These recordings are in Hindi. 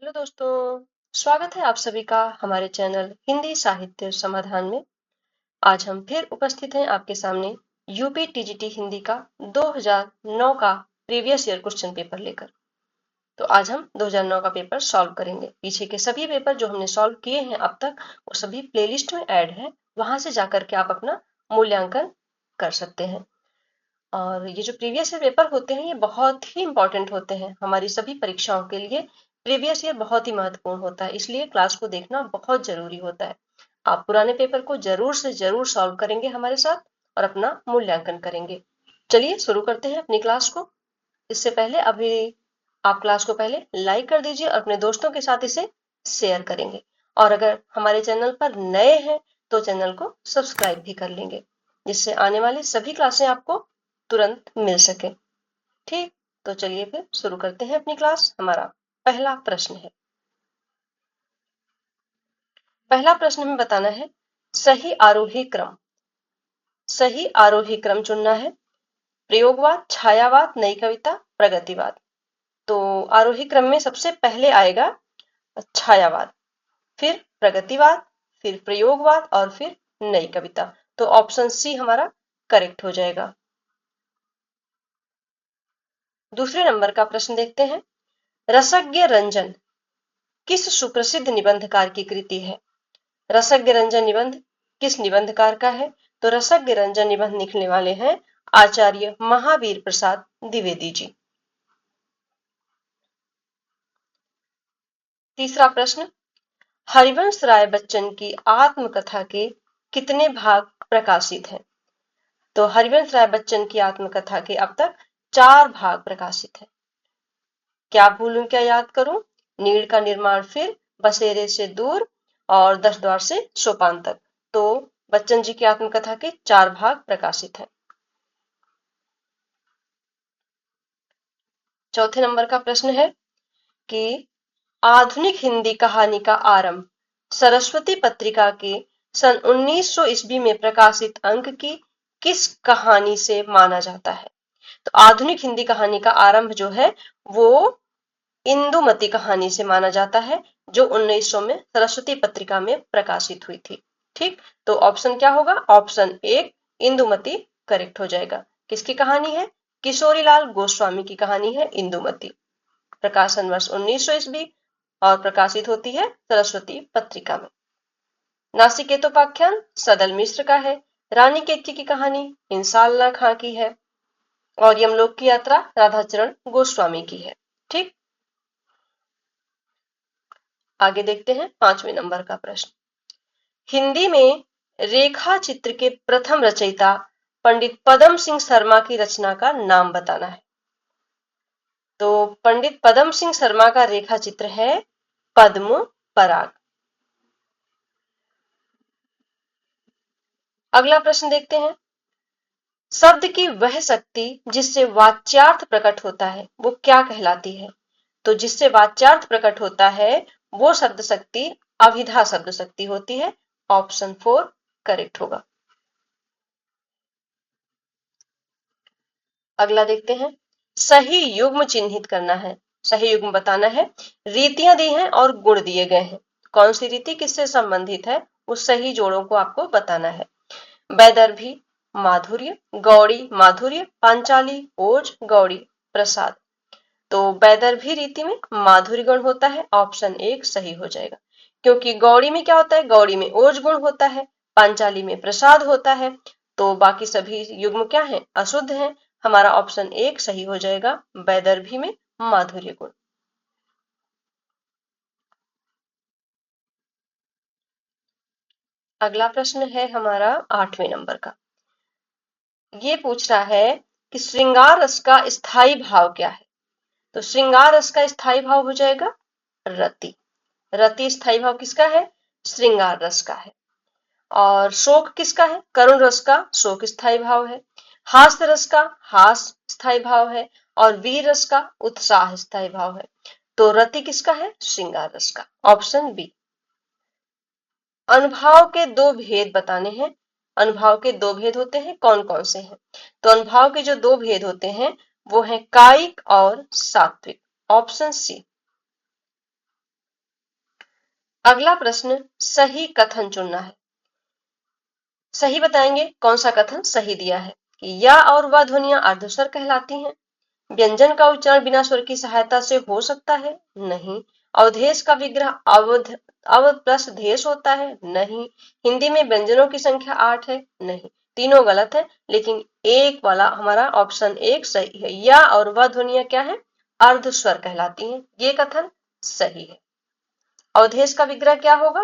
हेलो दोस्तों, स्वागत है आप सभी का हमारे चैनल हिंदी साहित्य समाधान में। आज हम फिर उपस्थित हैं आपके सामने यूपी टीजीटी हिंदी का 2009 का प्रीवियस ईयर क्वेश्चन पेपर लेकर। तो आज हम 2009 का पेपर सॉल्व करेंगे। पीछे के सभी पेपर जो हमने सॉल्व किए हैं अब तक वो सभी प्लेलिस्ट में ऐड है, वहां से जाकर के आप अपना मूल्यांकन कर सकते हैं। और ये जो प्रीवियस ईयर पेपर होते हैं ये बहुत ही इंपॉर्टेंट होते हैं हमारी सभी परीक्षाओं के लिए। प्रीवियस ईयर बहुत ही महत्वपूर्ण होता है, इसलिए क्लास को देखना बहुत जरूरी होता है। आप पुराने पेपर को जरूर से जरूर सॉल्व करेंगे हमारे साथ और अपना मूल्यांकन करेंगे। चलिए शुरू करते हैं अपनी क्लास को। इससे पहले अभी आप क्लास को पहले लाइक कर दीजिए और अपने दोस्तों के साथ इसे शेयर करेंगे। और अगर हमारे चैनल पर नए हैं तो चैनल को सब्सक्राइब भी कर लेंगे, जिससे आने वाली सभी क्लासें आपको तुरंत मिल सके। ठीक, तो चलिए फिर शुरू करते हैं अपनी क्लास। हमारा पहला प्रश्न है। पहला प्रश्न हमें बताना है सही आरोही क्रम। सही आरोही क्रम चुनना है। प्रयोगवाद, छायावाद, नई कविता, प्रगतिवाद। तो आरोही क्रम में सबसे पहले आएगा छायावाद, फिर प्रगतिवाद, फिर प्रयोगवाद और फिर नई कविता। तो ऑप्शन सी हमारा करेक्ट हो जाएगा। दूसरे नंबर का प्रश्न देखते हैं। रसज्ञ रंजन किस सुप्रसिद्ध निबंधकार की कृति है? रसज्ञ रंजन निबंध किस निबंधकार का है? तो रसज्ञ रंजन निबंध लिखने वाले हैं आचार्य महावीर प्रसाद द्विवेदी जी। तीसरा प्रश्न। हरिवंश राय बच्चन की आत्मकथा के कितने भाग प्रकाशित हैं? तो हरिवंश राय बच्चन की आत्मकथा के अब तक 4 भाग प्रकाशित हैं। क्या भूलूं क्या याद करूं, नीड़ का निर्माण, फिर बसेरे से दूर और 10 द्वार से सोपान तक। तो बच्चन जी की आत्मकथा के 4 भाग प्रकाशित हैं। चौथे नंबर का प्रश्न है कि आधुनिक हिंदी कहानी का आरंभ सरस्वती पत्रिका के सन 1900 ईस्वी में प्रकाशित अंक की किस कहानी से माना जाता है? तो आधुनिक हिंदी कहानी का आरंभ जो है वो इंदुमती कहानी से माना जाता है, जो 1900 में सरस्वती पत्रिका में प्रकाशित हुई थी। ठीक, तो ऑप्शन क्या होगा? ऑप्शन एक इंदुमती करेक्ट हो जाएगा। किसकी कहानी है? किशोरीलाल गोस्वामी की कहानी है इंदुमती। प्रकाशन वर्ष 1900 ईस्वी और प्रकाशित होती है सरस्वती पत्रिका में। नासिकेतोपाख्यान सदल मिश्र का है। रानी केतकी की कहानी इंसाल्ला खां की है और यमलोक की यात्रा राधाचरण गोस्वामी की है। ठीक, आगे देखते हैं 5वें नंबर का प्रश्न। हिंदी में रेखा चित्र के प्रथम रचयिता पंडित पदम सिंह शर्मा की रचना का नाम बताना है। तो पंडित पदम सिंह शर्मा का रेखा चित्र है पद्म पराग। अगला प्रश्न देखते हैं। शब्द की वह शक्ति जिससे वाच्यार्थ प्रकट होता है वो क्या कहलाती है? तो जिससे वाच्यार्थ प्रकट होता है वो शब्द शक्ति अभिधा शब्द शक्ति होती है। ऑप्शन 4 करेक्ट होगा। अगला देखते हैं। सही युग्म चिन्हित करना है, सही युग्म बताना है। रीतियां दी हैं और गुण दिए गए हैं, कौन सी रीति किससे संबंधित है उस सही जोड़ों को आपको बताना है। वैदर्भी माधुर्य, गौड़ी माधुर्य, पांचाली ओज, गौड़ी प्रसाद। तो वैदर्भी रीति में माधुर्य गुण होता है। ऑप्शन 1 सही हो जाएगा, क्योंकि गौड़ी में क्या होता है? गौड़ी में ओज गुण होता है, पांचाली में प्रसाद होता है। तो बाकी सभी युग्म क्या है? अशुद्ध है। हमारा ऑप्शन 1 सही हो जाएगा, वैदर्भी में माधुर्य गुण। अगला प्रश्न है हमारा 8वें नंबर का। ये पूछ रहा है कि श्रृंगार रस का स्थायी भाव क्या है? तो श्रृंगार रस का स्थायी भाव हो जाएगा रति। रति स्थायी भाव किसका है? श्रृंगार रस का है। और शोक किसका है? करुण रस का शोक स्थायी भाव है। हास्य रस का हास स्थायी भाव है और वीर रस का उत्साह स्थायी भाव है। तो रति किसका है? श्रृंगार रस का। Option B. अनुभाव के 2 भेद बताने हैं। अनुभाव के 2 भेद होते हैं, कौन कौन से हैं? तो अनुभाव के जो 2 भेद होते हैं वो हैं कायिक और सात्विक। Option C. अगला प्रश्न सही कथन चुनना है। सही बताएंगे कौन सा कथन सही दिया है कि या और वह ध्वनियां अर्धस्वर कहलाती हैं। व्यंजन का उच्चारण बिना स्वर की सहायता से हो सकता है? नहीं। अवधेश का विग्रह अव प्लस देश होता है? नहीं। हिंदी में व्यंजनों की संख्या 8 है? नहीं। तीनों गलत है, लेकिन एक वाला हमारा ऑप्शन एक सही है। या और वह ध्वनियां क्या है? अर्धस्वर कहलाती हैं। ये कथन सही है। अवधेश का विग्रह क्या होगा?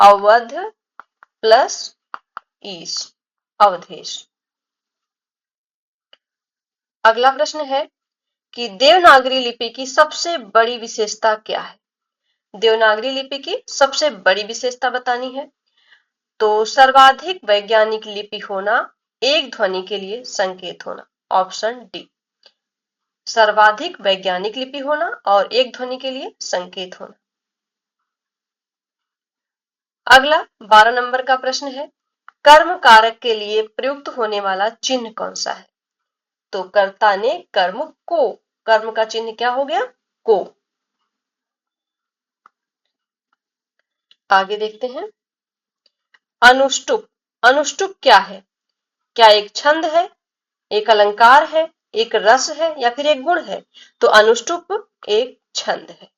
अवध प्लस ईश, अवधेश। अगला प्रश्न है कि देवनागरी लिपि की सबसे बड़ी विशेषता क्या है? देवनागरी लिपि की सबसे बड़ी विशेषता बतानी है। तो सर्वाधिक वैज्ञानिक लिपि होना, एक ध्वनि के लिए संकेत होना, ऑप्शन डी। सर्वाधिक वैज्ञानिक लिपि होना और एक ध्वनि के लिए संकेत होना। अगला 12 नंबर का प्रश्न है, कर्म कारक के लिए प्रयुक्त होने वाला चिन्ह कौन सा है? तो कर्ता ने कर्म को, कर्म का चिन्ह क्या हो गया? को। आगे देखते हैं, अनुष्टुप। अनुष्टुप क्या है? क्या एक छंद है, एक अलंकार है, एक रस है या फिर एक गुण है? तो अनुष्टुप एक छंद है।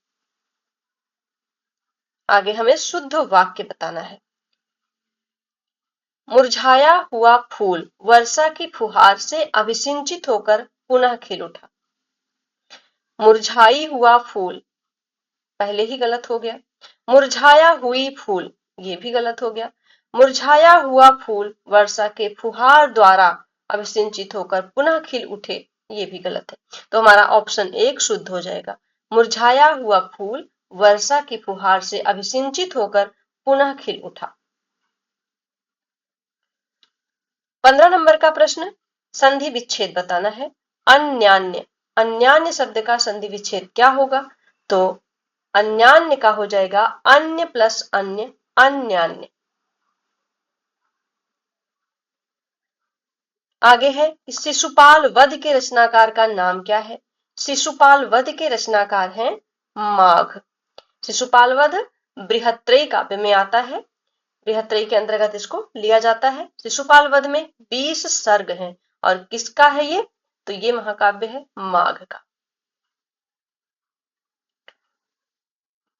आगे हमें शुद्ध वाक्य बताना है। मुरझाया हुआ फूल वर्षा की फुहार से अभिसिंचित होकर पुनः खिल उठा। मुरझाई हुआ फूल पहले ही गलत हो गया। मुरझाया हुई फूल ये भी गलत हो गया। मुरझाया हुआ फूल वर्षा के फुहार द्वारा अभिसिंचित होकर पुनः खिल उठे, ये भी गलत है। तो हमारा ऑप्शन एक शुद्ध हो जाएगा। मुरझाया हुआ फूल वर्षा की फुहार से अभिसिंचित होकर पुनः खिल उठा। 15 नंबर का प्रश्न, संधि विच्छेद बताना है। अन्यान्य, अन्यान्य शब्द का संधि विच्छेद क्या होगा? तो अन्यान्य का हो जाएगा अन्य प्लस अन्य, अन्यान्य। आगे है, शिशुपाल वध के रचनाकार का नाम क्या है? शिशुपाल वध के रचनाकार हैं माघ। शिशुपाल वध बृहत्त्रयी काव्य में आता है। बृहत्त्रयी के अंतर्गत इसको लिया जाता है। शिशुपाल वध में 20 सर्ग हैं और किसका है ये? तो ये महाकाव्य है माघ का।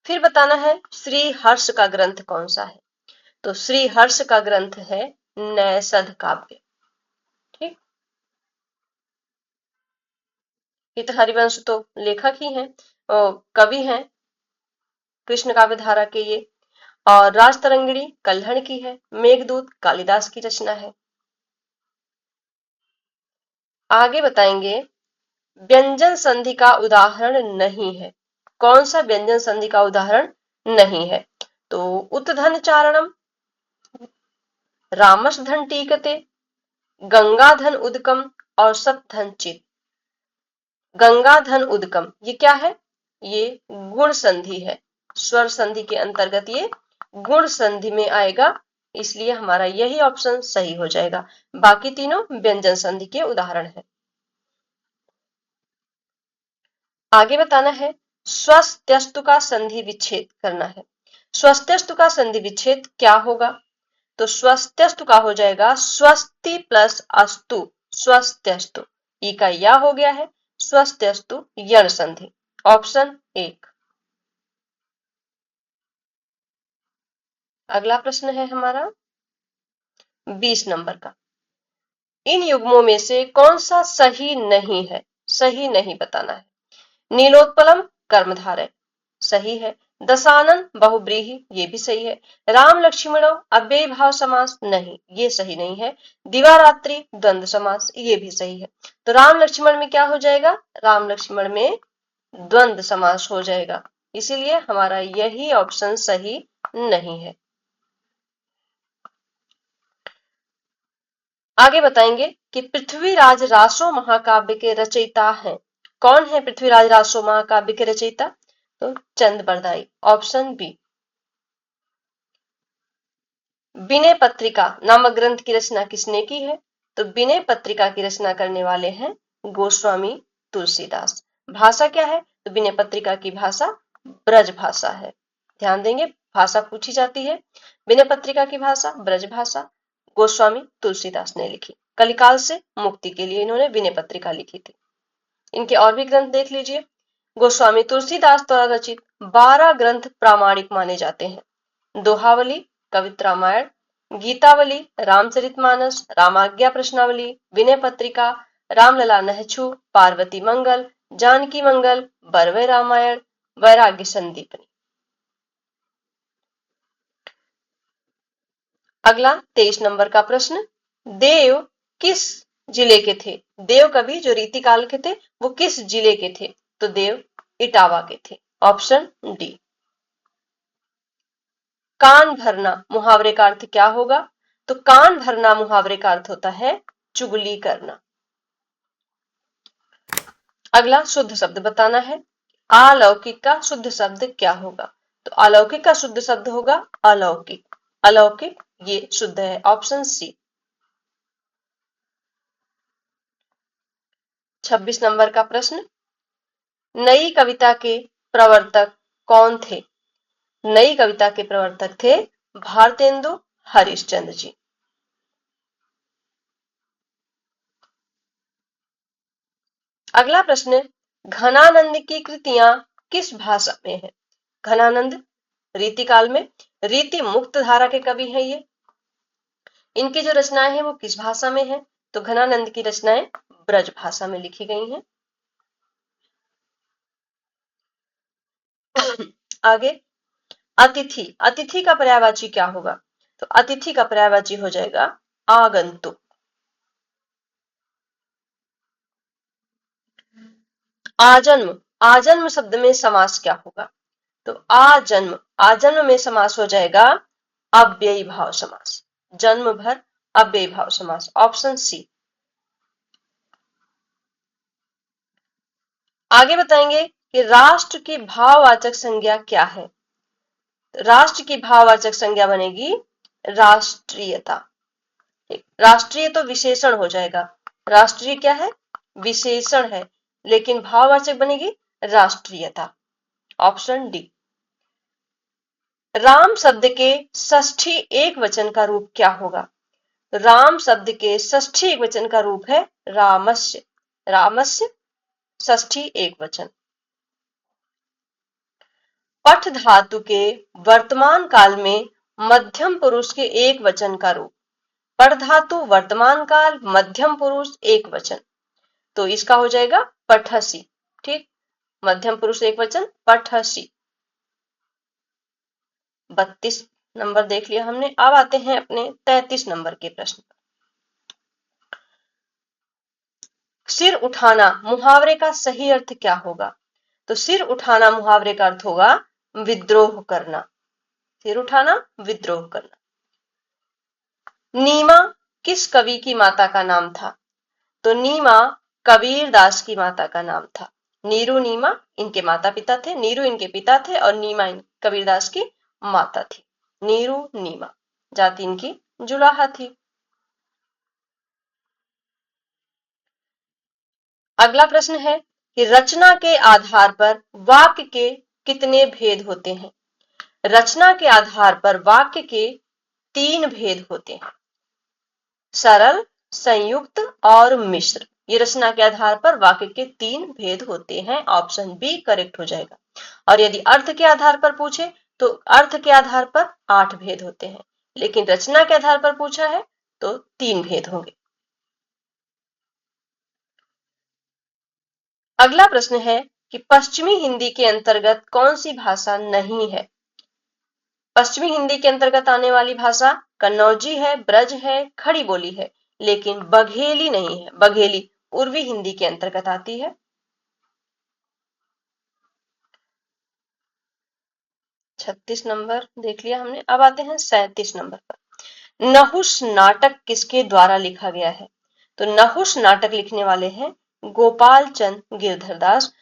फिर बताना है श्री हर्ष का ग्रंथ कौन सा है? तो श्री हर्ष का ग्रंथ है नैषध काव्य। ठीक, हित हरिवंश तो लेखक ही हैं, कवि हैं कृष्ण काव्य धारा के ये। और राजतरंगिणी कल्हड़ की है। मेघदूत कालिदास की रचना है। आगे बताएंगे, व्यंजन संधि का उदाहरण नहीं है। कौन सा व्यंजन संधि का उदाहरण नहीं है? तो उत्धन चारणम, रामसधन टीकते, गंगाधन उदकम और सप्तधन चित। गंगाधन उदकम ये क्या है? ये गुण संधि है। स्वर संधि के अंतर्गत ये गुण संधि में आएगा, इसलिए हमारा यही ऑप्शन सही हो जाएगा। बाकी तीनों व्यंजन संधि के उदाहरण है। आगे बताना है, स्वस्त्यस्तु का संधि विच्छेद करना है। स्वस्त्यस्तु का संधि विच्छेद क्या होगा? तो स्वस्त्यस्तु का हो जाएगा स्वस्ति प्लस अस्तु, स्वस्त्यस्तु। ई का या हो गया है, स्वस्त्यस्तु यण संधि, ऑप्शन एक। अगला प्रश्न है हमारा 20 नंबर का, इन युग्मों में से कौन सा सही नहीं है? सही नहीं बताना है। नीलोत्पलम कर्मधारय सही है। दशानन बहुब्रीहि ये भी सही है। राम लक्ष्मणो अव्ययी भाव समास नहीं, ये सही नहीं है। दिवारात्रि द्वंद्व समास ये भी सही है। तो राम लक्ष्मण में क्या हो जाएगा? राम लक्ष्मण में द्वंद्व समास हो जाएगा, इसीलिए हमारा यही ऑप्शन सही नहीं है। आगे बताएंगे कि पृथ्वीराज रासो महाकाव्य के रचयिता हैं। कौन है पृथ्वीराज रासो महाकाव्य के रचयिता? तो चंद बरदाई, ऑप्शन बी। विनय पत्रिका नामक ग्रंथ की रचना किसने की है? तो विनय पत्रिका की रचना करने वाले हैं गोस्वामी तुलसीदास। भाषा क्या है? तो विनय पत्रिका की भाषा ब्रज भाषा है। ध्यान देंगे, भाषा पूछी जाती है। विनय पत्रिका की भाषा ब्रज भाषा गोस्वामी तुलसीदास ने लिखी। कलिकाल से मुक्ति के लिए इन्होंने विनय पत्रिका लिखी थी। इनके और भी ग्रंथ देख लीजिए। गोस्वामी तुलसीदास द्वारा रचित 12 ग्रंथ प्रामाणिक माने जाते हैं। दोहावली, कवित रामायण, गीतावली, रामचरितमानस, रामाज्ञा प्रश्नावली, विनय पत्रिका, रामलला नहछु, पार्वती मंगल, जानकी मंगल, बरवे रामायण, वैराग्य संदीपनी। अगला 23 नंबर का प्रश्न, देव किस जिले के थे? देव कवि जो रीतिकाल के थे वो किस जिले के थे? तो देव इटावा के थे। Option D. कान भरना मुहावरे का अर्थ क्या होगा? तो कान भरना मुहावरे का अर्थ होता है चुगली करना। अगला शुद्ध शब्द बताना है। अलौकिक का शुद्ध शब्द क्या होगा? तो अलौकिक का शुद्ध शब्द होगा अलौकिक। अलौकिक ये शुद्ध है। Option C. 26 नंबर का प्रश्न, नई कविता के प्रवर्तक कौन थे? नई कविता के प्रवर्तक थे भारतेंदु हरिश्चंद्र जी। अगला प्रश्न, घनानंद की कृतियां किस भाषा में है? घनानंद रीतिकाल में रीति मुक्त धारा के कवि हैं ये। इनकी जो रचनाएं हैं वो किस भाषा में है? तो घनानंद की रचनाएं ब्रज भाषा में लिखी गई हैं। आगे अतिथि, अतिथि का पर्यायवाची क्या होगा? तो अतिथि का पर्यायवाची हो जाएगा आगंतुक। आजन्म, आजन्म शब्द में समास क्या होगा? तो आजन्म, आजन्म में समास हो जाएगा अव्ययी भाव समास। जन्म भर अव्ययी भाव समास। Option C. आगे बताएंगे कि राष्ट्र की भाववाचक संज्ञा क्या है? राष्ट्र की भाववाचक संज्ञा बनेगी राष्ट्रीयता। राष्ट्रीय तो विशेषण हो जाएगा। राष्ट्रीय क्या है? विशेषण है, लेकिन भाववाचक बनेगी राष्ट्रीयता। Option D. राम शब्द के षष्ठी एक वचन का रूप क्या होगा? राम शब्द के षष्ठी एक वचन का रूप है रामस्य। रामस्य षष्ठी एक वचन। पठ धातु के वर्तमान काल में मध्यम पुरुष के एक वचन का रूप। पठ धातु वर्तमान काल मध्यम पुरुष एक वचन, तो इसका हो जाएगा पठसी। ठीक, मध्यम पुरुष एक वचन पठसी। 32 नंबर देख लिया हमने। अब आते हैं अपने 33 नंबर के प्रश्न पर। सिर उठाना मुहावरे का सही अर्थ क्या होगा? तो सिर उठाना मुहावरे का अर्थ होगा विद्रोह करना। सिर उठाना विद्रोह करना। नीमा किस कवि की माता का नाम था? तो नीमा कबीर दास की माता का नाम था। नीरू नीमा इनके माता पिता थे। नीरू इनके पिता थे और नीमा कबीरदास की माता थी। नीरू नीमा, जाति इनकी जुलाहा थी। अगला प्रश्न है कि रचना के आधार पर वाक्य के कितने भेद होते हैं? रचना के आधार पर वाक्य के 3 भेद होते हैं, सरल, संयुक्त और मिश्र। ये रचना के आधार पर वाक्य के 3 भेद होते हैं। ऑप्शन बी करेक्ट हो जाएगा। और यदि अर्थ के आधार पर पूछे तो अर्थ के आधार पर 8 भेद होते हैं, लेकिन रचना के आधार पर पूछा है तो 3 भेद होंगे। अगला प्रश्न है कि पश्चिमी हिंदी के अंतर्गत कौन सी भाषा नहीं है? पश्चिमी हिंदी के अंतर्गत आने वाली भाषा कन्नौजी है, ब्रज है, खड़ी बोली है, लेकिन बघेली नहीं है। बघेली पूर्वी हिंदी के अंतर्गत आती है। 36 नंबर देख लिया हमने। अब आते हैं 37 नंबर पर। नहुष नाटक किसके द्वारा लिखा गया है? तो नहुष नाटक लिखने वाले हैं गोपाल चंद गिरधरदास।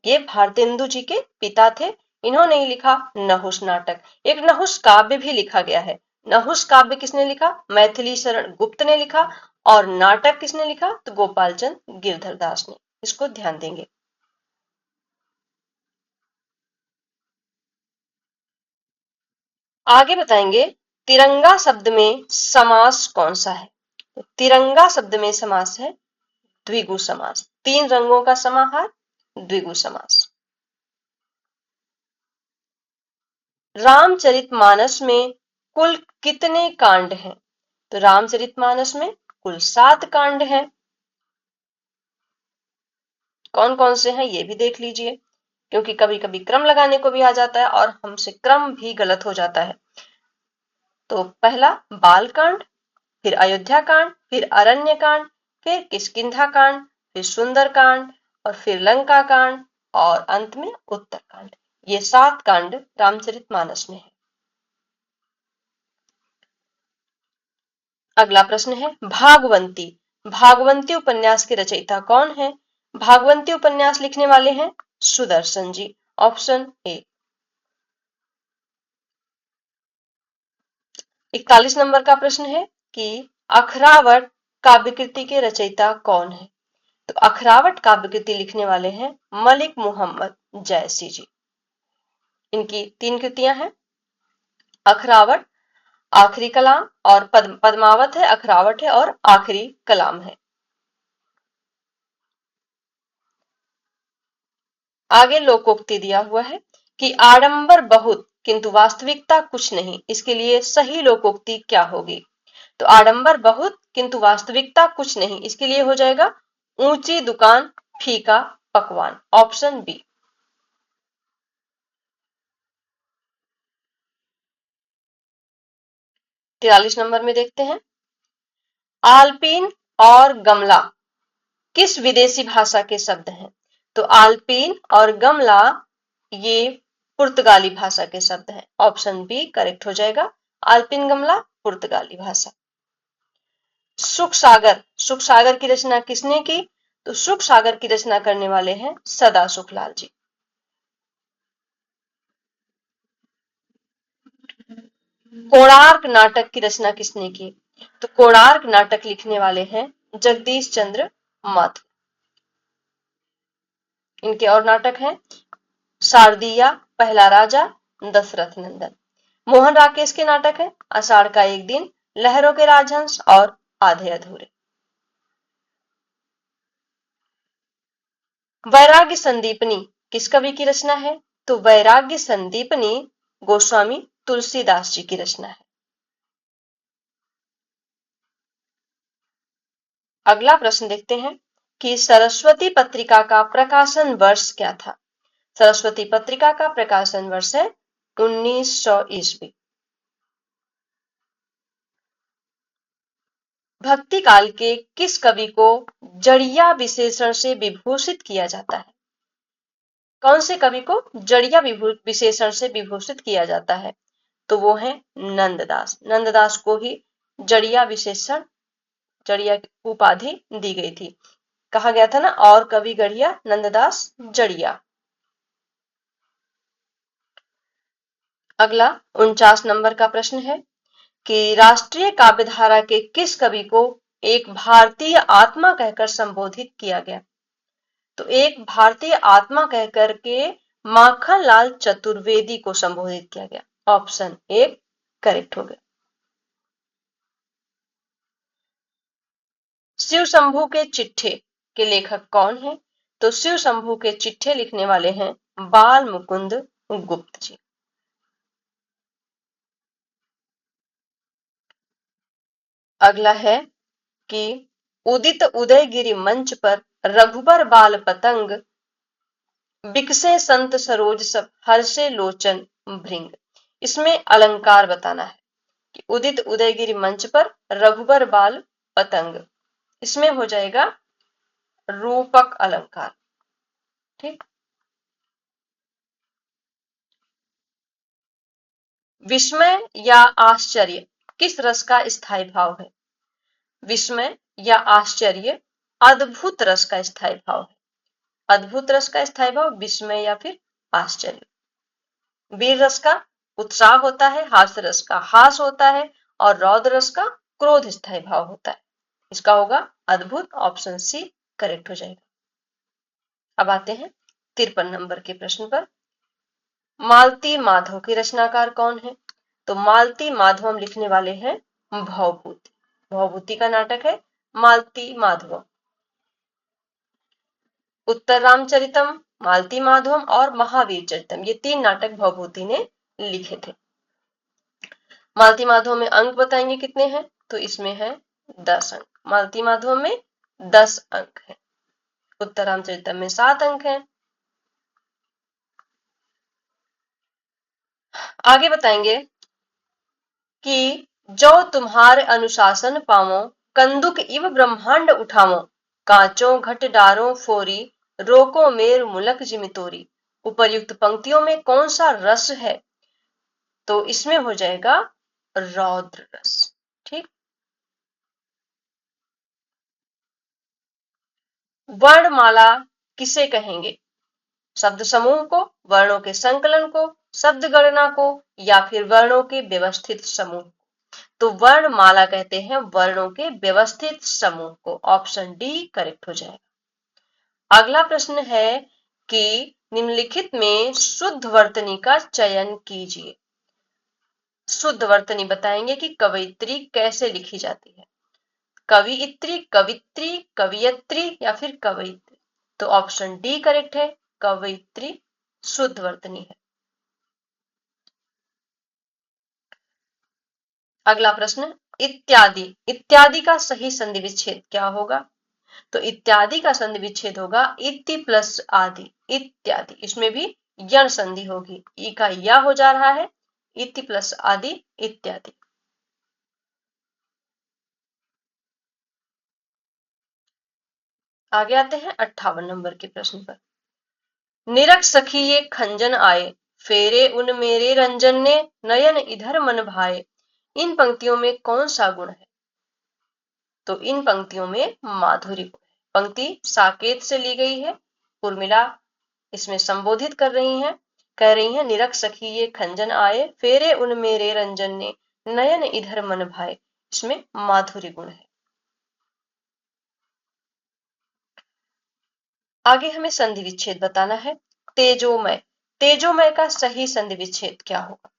ये भारतेंदु जी के पिता थे। इन्होंने ही लिखा नहुष नाटक। एक नहुष काव्य भी लिखा गया है। नहुष काव्य किसने लिखा? मैथिली शरण गुप्त ने लिखा। और नाटक किसने लिखा? तो गोपाल चंद गिरधरदास ने। इसको ध्यान देंगे। आगे बताएंगे तिरंगा शब्द में समास कौन सा है। तो तिरंगा शब्द में समास है द्विगु समास, तीन रंगों का समाहार द्विगु समास। रामचरितमानस में कुल कितने कांड हैं। तो रामचरितमानस में कुल 7 कांड हैं। कौन कौन से हैं ये भी देख लीजिए, क्योंकि कभी कभी क्रम लगाने को भी आ जाता है और हमसे क्रम भी गलत हो जाता है। तो पहला बालकांड, फिर अयोध्या कांड, फिर अरण्य कांड, फिर किष्किंधा कांड, फिर सुंदर कांड, और फिर लंका कांड, और अंत में उत्तर कांड। ये 7 कांड रामचरितमानस में है। अगला प्रश्न है भागवंती। भागवंती उपन्यास के रचयिता कौन है। भागवंती उपन्यास लिखने वाले हैं Sudarshan ji, option A. 41 number का प्रश्न है कि अखरावट काव्यकृति के रचयिता कौन है। तो अखरावट काव्यकृति लिखने वाले हैं मलिक मोहम्मद जैसी जी। इनकी 3 कृतियां हैं, अखरावट, आखिरी कलाम, और पद्मावत है, अखरावट है और आखिरी कलाम है। आगे लोकोक्ति दिया हुआ है कि आडंबर बहुत किंतु वास्तविकता कुछ नहीं, इसके लिए सही लोकोक्ति क्या होगी। तो आडंबर बहुत किंतु वास्तविकता कुछ नहीं, इसके लिए हो जाएगा ऊंची दुकान फीका पकवान, ऑप्शन बी। 43 नंबर में देखते हैं आल्पीन और गमला किस विदेशी भाषा के शब्द हैं। तो आल्पीन और गमला ये पुर्तगाली भाषा के शब्द हैं, ऑप्शन बी करेक्ट हो जाएगा। आल्पिन गमला पुर्तगाली भाषा। सुख सागर, सुख सागर की रचना किसने की। तो सुख सागर की रचना करने वाले हैं सदा सुखलाल जी। कोणार्क नाटक की रचना किसने की। तो कोणार्क नाटक लिखने वाले हैं जगदीश चंद्र माथुर। इनके और नाटक हैं शारदिया, पहला राजा, दशरथ नंदन। मोहन राकेश के नाटक है आषाढ़ का एक दिन, लहरों के राजहंस और आधे अधूरे। वैराग्य संदीपनी किस कवि की रचना है। तो वैराग्य संदीपनी गोस्वामी तुलसीदास जी की रचना है। अगला प्रश्न देखते हैं कि सरस्वती पत्रिका का प्रकाशन वर्ष क्या था। सरस्वती पत्रिका का प्रकाशन वर्ष है 1900 ईस्वी। भक्ति काल के किस कवि को जड़िया विशेषण से विभूषित किया जाता है। कौन से कवि को जड़िया विशेषण से विभूषित किया जाता है। तो वो है नंददास। नंददास को ही जड़िया विशेषण, जड़िया उपाधि दी गई थी। कहा गया था ना, और कवि गढ़िया नंददास जड़िया। अगला 49 नंबर का प्रश्न है कि राष्ट्रीय काव्यधारा के किस कवि को एक भारतीय आत्मा कहकर संबोधित किया गया। तो एक भारतीय आत्मा कहकर के माखनलाल चतुर्वेदी को संबोधित किया गया, ऑप्शन ए करेक्ट हो गया। शिव शंभू के चिट्ठे के लेखक कौन है। तो शिव शंभू के चिट्ठे लिखने वाले हैं बाल मुकुंद गुप्त जी। अगला है कि उदित उदयगिरि मंच पर रघुबर बाल पतंग बिकसे संत सरोज सब हर्षे लोचन भृंग। इसमें अलंकार बताना है कि उदित उदयगिरि मंच पर रघुबर बाल पतंग, इसमें हो जाएगा रूपक अलंकार। ठीक। विस्मय या आश्चर्य किस रस का स्थायी भाव है। विस्मय या आश्चर्य अद्भुत रस का स्थायी भाव है। अद्भुत रस का स्थायी भाव विस्मय या फिर आश्चर्य। वीर रस का उत्साह होता है, हास्य रस का हास होता है, और रौद्र रस का क्रोध स्थायी भाव होता है। इसका होगा अद्भुत, ऑप्शन सी करेक्ट हो जाएगा। अब आते हैं 53 नंबर के प्रश्न पर। मालती माधव के रचनाकार कौन है। तो मालती माधवम लिखने वाले हैं भवभूति। भवभूति का नाटक है मालती माधवम। उत्तर रामचरितम, मालती माधवम और महावीर चरितम, ये 3 नाटक भवभूति ने लिखे थे। मालती माधवम में अंक बताएंगे कितने हैं, तो इसमें है 10 अंक। मालती माधवम में 10 अंक है। उत्तर रामचरितम में 7 अंक हैं। आगे बताएंगे कि जो तुम्हारे अनुशासन पावो, कंदुक इव ब्रह्मांड उठावो, कांचो घट डारो फोरी, रोको मेर मुलक जिमितोरी। उपर्युक्त पंक्तियों में कौन सा रस है, तो इसमें हो जाएगा रौद्र रस। ठीक। वर्णमाला किसे कहेंगे, शब्द समूह को, वर्णों के संकलन को, शब्द गणना को, या फिर वर्णों के व्यवस्थित समूह। तो वर्णमाला कहते हैं वर्णों के व्यवस्थित समूह को। ऑप्शन डी करेक्ट हो जाएगा। अगला प्रश्न है कि निम्नलिखित में शुद्ध वर्तनी का चयन कीजिए। शुद्ध वर्तनी बताएंगे कि कवयित्री कैसे लिखी जाती है, कवियित्री, कवित्री, कवियत्री या फिर कवयित्री। तो ऑप्शन डी करेक्ट है, कवयित्री शुद्ध वर्तनी है। अगला प्रश्न, इत्यादि, इत्यादि का सही संधि विच्छेद क्या होगा, तो इत्यादि का संधि विच्छेद होगा इति प्लस आदि, इत्यादि। इसमें भी यण संधि होगी, ई का या हो जा रहा है, इति प्लस आदि, इत्यादि। आगे आते हैं 58 नंबर के प्रश्न पर। निरख सखी ये खंजन आए, फेरे उन मेरे रंजन ने, नयन इधर मन भाए। इन पंक्तियों में कौन सा गुण है, तो इन पंक्तियों में माधुरी गुण है। पंक्ति साकेत से ली गई है, उर्मिला इसमें संबोधित कर रही हैं, कह रही हैं निरख सखी ये खंजन आए, फेरे उन मेरे रंजन ने, नयन इधर मन भाए। इसमें माधुरी गुण है। आगे हमें संधि विच्छेद बताना है। तेजोमय, तेजोमय का सही संधि विच्छेद क्या होगा,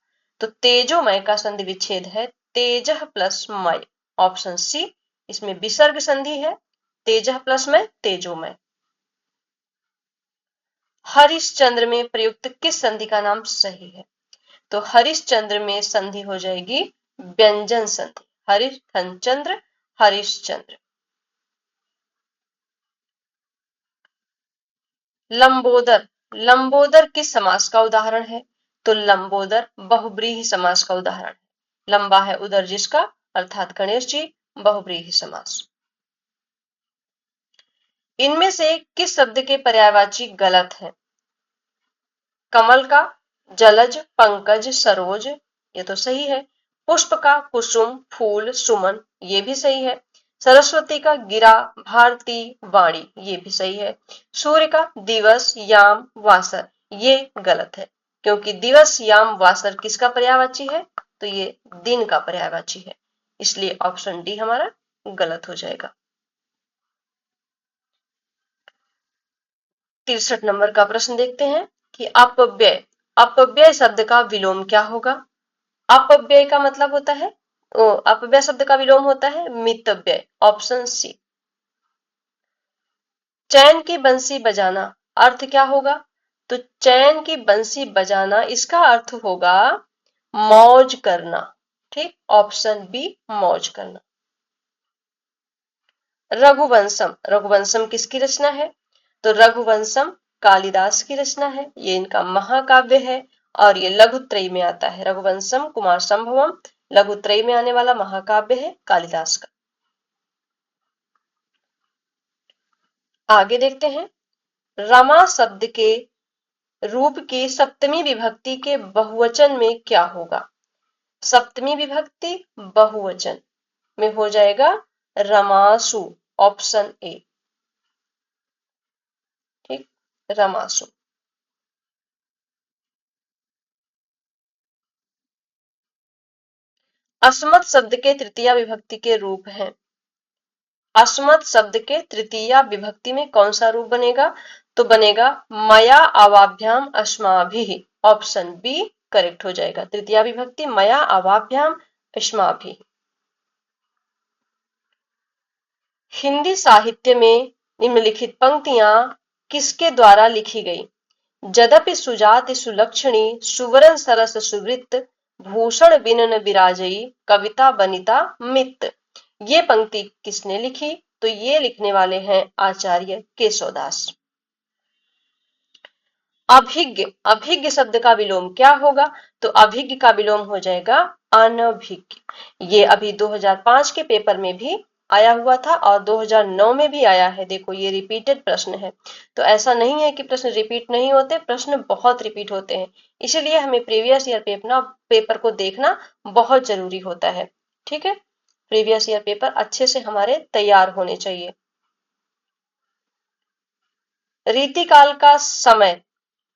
तो तेजोमय का संधि विच्छेद है तेजः प्लस मय। ऑप्शन सी, इसमें विसर्ग संधि है, तेजः प्लस मय, तेजोमय। हरिश्चंद्र में प्रयुक्त किस संधि का नाम सही है, तो हरिश्चंद्र में संधि हो जाएगी व्यंजन संधि, हरिश्चंद्र, हरिश्चंद्र। लंबोदर, लंबोदर किस समास का उदाहरण है, तो लंबोदर बहुब्रीहि समास का उदाहरण है। लंबा है उदर जिसका, अर्थात गणेश जी, बहुब्रीहि समास। इनमें से किस शब्द के पर्यायवाची गलत है, कमल का जलज, पंकज, सरोज, ये तो सही है। पुष्प का कुसुम, फूल, सुमन, ये भी सही है। सरस्वती का गिरा, भारती, वाणी, ये भी सही है। सूर्य का दिवस, याम, वासर, ये गलत है, क्योंकि दिवस, याम, वासर किसका पर्यायवाची है, तो ये दिन का पर्यायवाची है, इसलिए ऑप्शन डी हमारा गलत हो जाएगा। 63 नंबर का प्रश्न देखते हैं कि अपव्यय, अपव्यय शब्द का विलोम क्या होगा। अपव्यय का मतलब होता है, अपव्यय शब्द का विलोम होता है मितव्यय। Option C. चैन की बंसी बजाना, अर्थ क्या होगा, तो चैन की बंसी बजाना इसका अर्थ होगा मौज करना। ठीक, ऑप्शन बी, मौज करना। रघुवंशम, रघुवंशम किसकी रचना है, तो रघुवंशम कालिदास की रचना है, ये इनका महाकाव्य है और ये लघुत्रयी में आता है। रघुवंशम कुमार संभवम लघुत्रयी में आने वाला महाकाव्य है कालिदास का। आगे देखते हैं, रमा शब्द के रूप की सप्तमी विभक्ति के बहुवचन में क्या होगा, सप्तमी विभक्ति बहुवचन में हो जाएगा रमासु। Option A. ठीक, रमासु। अस्मत् शब्द के तृतीया विभक्ति के रूप हैं, अस्मत् शब्द के तृतीया विभक्ति में कौन सा रूप बनेगा, तो बनेगा मया अवाभ्याम अस्माभिः। ऑप्शन बी करेक्ट हो जाएगा। तृतीया विभक्ति मया अवाभ्याम अस्माभिः। हिंदी साहित्य में निम्नलिखित पंक्तियां किसके द्वारा लिखी गई? जदपि सुजाति सुलक्षणी सुवरन सरस सुवृत्त भूषण बिनन विराजई कविता बनिता मित्त। ये पंक्ति किसने लिखी? तो ये लिखने वाले हैं आचार्य केशवदास। अभिज्ञ, अभिज्ञ शब्द का विलोम क्या होगा? तो अभिज्ञ का विलोम हो जाएगा अनभिज्ञ। ये अभी 2005 के पेपर में भी आया हुआ था और 2009 में भी आया है। देखो ये रिपीटेड प्रश्न है, तो ऐसा नहीं है कि प्रश्न रिपीट नहीं होते, प्रश्न बहुत रिपीट होते हैं। इसीलिए हमें प्रीवियस ईयर पेपर को देखना बहुत जरूरी होता है। ठीक है, प्रीवियस ईयर पेपर अच्छे से हमारे तैयार होने चाहिए। रीतिकाल का समय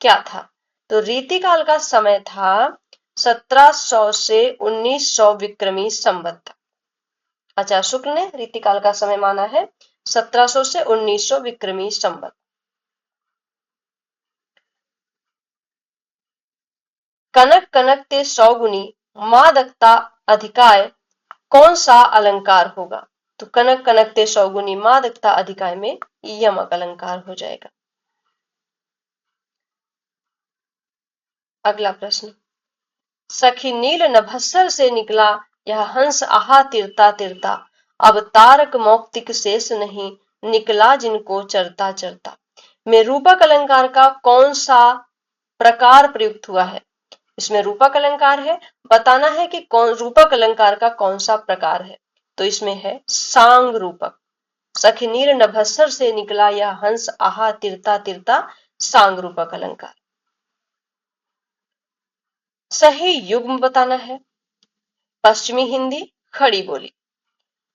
क्या था? तो रीतिकाल का समय था 1700 से 1900 विक्रमी संवत। आचार्य शुक्ल ने रीतिकाल का समय माना है 1700 से 1900 विक्रमी संवत। कनक कनक ते 100 गुनी मादकता अधिकाय कौन सा अलंकार होगा? तो कनक कनक ते 100 गुनी मादकता अधिकाय में यमक अलंकार हो जाएगा। अगला प्रश्न, सखी नील नभस्सर से निकला यह हंस आहा तिरता तिरता अब तारक मौक्तिक शेष नहीं निकला जिनको चरता चरता। में रूपक अलंकार का कौन सा प्रकार प्रयुक्त हुआ है? इसमें रूपक अलंकार है, बताना है कि कौन रूपक अलंकार का कौन सा प्रकार है। तो इसमें है सांग रूपक। सखी नील नभस्सर से निकला यह हंस आहा तिरता तिरता सांग रूपक अलंकार। सही युग्म बताना है। पश्चिमी हिंदी खड़ी बोली,